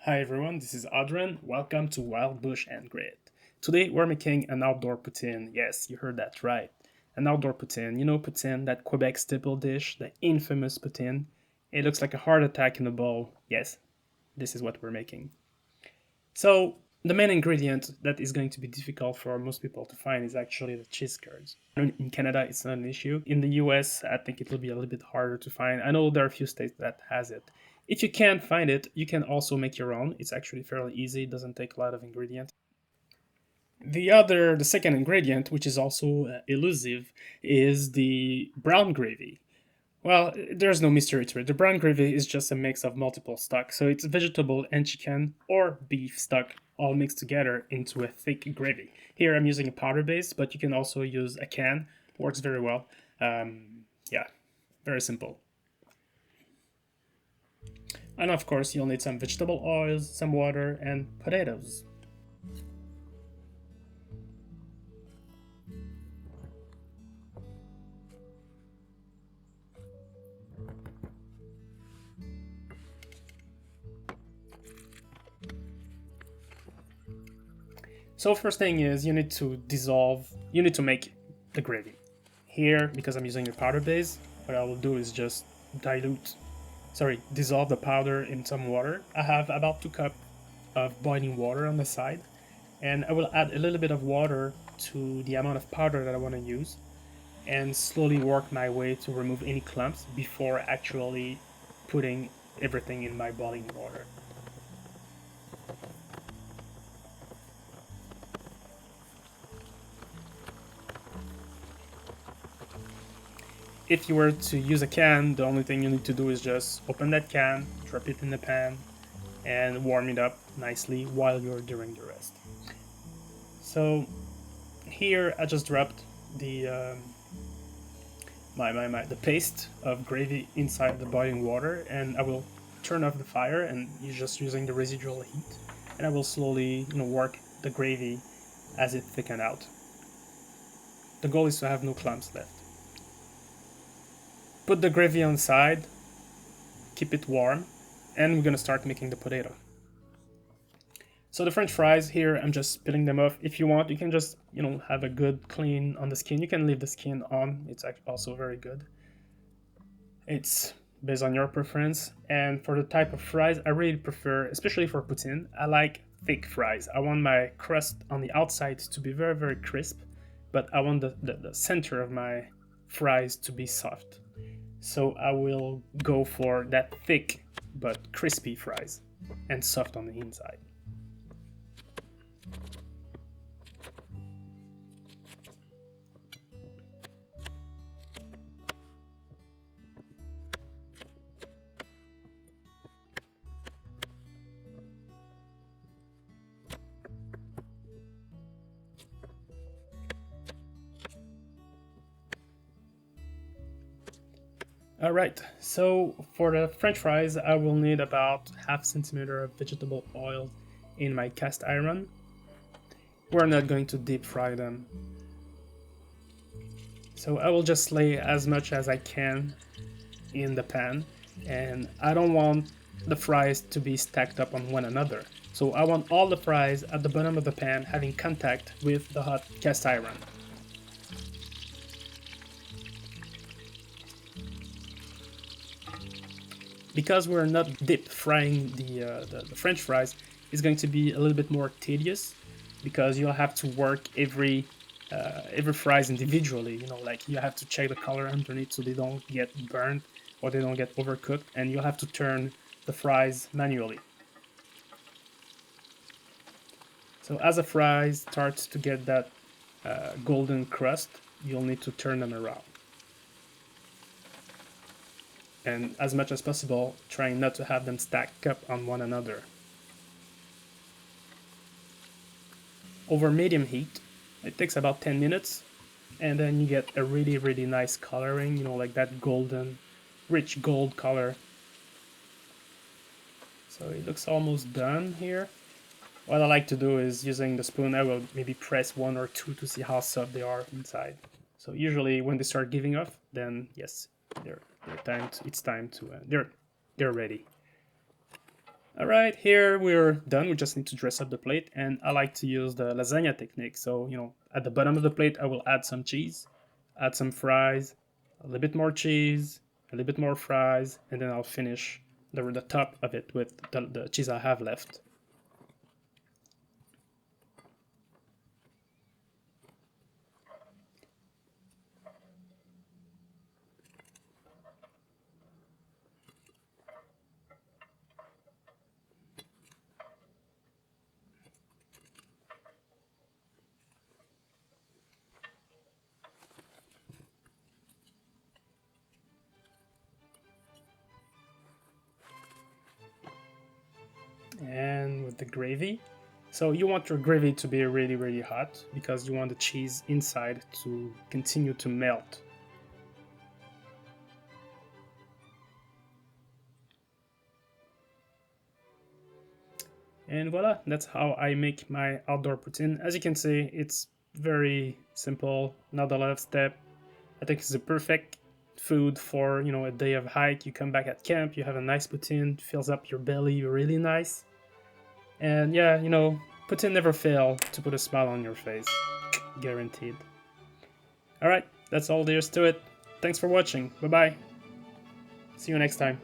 Hi everyone, this is Adrian. Welcome to Wild Bush and Grit. Today we're making an outdoor poutine. Yes, you heard that right. An outdoor poutine. You know poutine, that Quebec staple dish, the infamous poutine. It looks like a heart attack in a bowl. Yes, this is what we're making. So the main ingredient that is going to be difficult for most people to find is actually the cheese curds. In Canada, it's not an issue. In the US, I think it will be a little bit harder to find. I know there are a few states that has it. If you can't find it, you can also make your own. It's actually fairly easy. It doesn't take a lot of ingredients. The second ingredient, which is also elusive, is the brown gravy. Well, there's no mystery to it. The brown gravy is just a mix of multiple stock. So it's vegetable and chicken or beef stock all mixed together into a thick gravy. Here I'm using a powder base, but you can also use a can. Works very well. Yeah, very simple. And of course, you'll need some vegetable oils, some water, and potatoes. So first thing is you need to make the gravy. Here, because I'm using a powder base, what I will do is just dissolve the powder in some water. I have about 2 cups of boiling water on the side, and I will add a little bit of water to the amount of powder that I want to use, and slowly work my way to remove any clumps before actually putting everything in my boiling water. If you were to use a can, the only thing you need to do is just open that can, drop it in the pan, and warm it up nicely while you're doing the rest. So here I just dropped the the paste of gravy inside the boiling water, and I will turn off the fire and you're just using the residual heat, and I will slowly work the gravy as it thicken out. The goal is to have no clumps left. Put the gravy on the side, keep it warm, and we're gonna start making the potato. So the French fries here, I'm just peeling them off. If you want, you can just have a good clean on the skin. You can leave the skin on. It's also very good. It's based on your preference. And for the type of fries, I really prefer, especially for poutine, I like thick fries. I want my crust on the outside to be very, very crisp, but I want the center of my fries to be soft. So I will go for that thick but crispy fries and soft on the inside. Alright, so for the french fries, I will need about half centimeter of vegetable oil in my cast iron. We're not going to deep fry them. So I will just lay as much as I can in the pan, and I don't want the fries to be stacked up on one another. So I want all the fries at the bottom of the pan having contact with the hot cast iron. Because we're not deep frying the French fries, it's going to be a little bit more tedious because you'll have to work every fries individually. Like you have to check the color underneath so they don't get burned or they don't get overcooked, and you'll have to turn the fries manually. So as the fries starts to get that golden crust, you'll need to turn them around. And as much as possible, trying not to have them stack up on one another. Over medium heat, it takes about 10 minutes, and then you get a really, really nice coloring, like that golden, rich gold color. So it looks almost done here. What I like to do is using the spoon, I will maybe press one or two to see how soft they are inside. So usually when they start giving off, then yes, it's time to they're ready. All right, here we're done. We just need to dress up the plate, and I like to use the lasagna technique. So, at the bottom of the plate, I will add some cheese, add some fries, a little bit more cheese, a little bit more fries, and then I'll finish the top of it with the cheese I have left. And with the gravy. So you want your gravy to be really, really hot because you want the cheese inside to continue to melt. And voila, that's how I make my outdoor poutine. As you can see, it's very simple, not a lot of step. I think it's the perfect food for, a day of hike. You come back at camp, you have a nice poutine, fills up your belly really nice. And yeah, poutine never fail to put a smile on your face. Guaranteed. Alright, that's all there is to it. Thanks for watching. Bye bye. See you next time.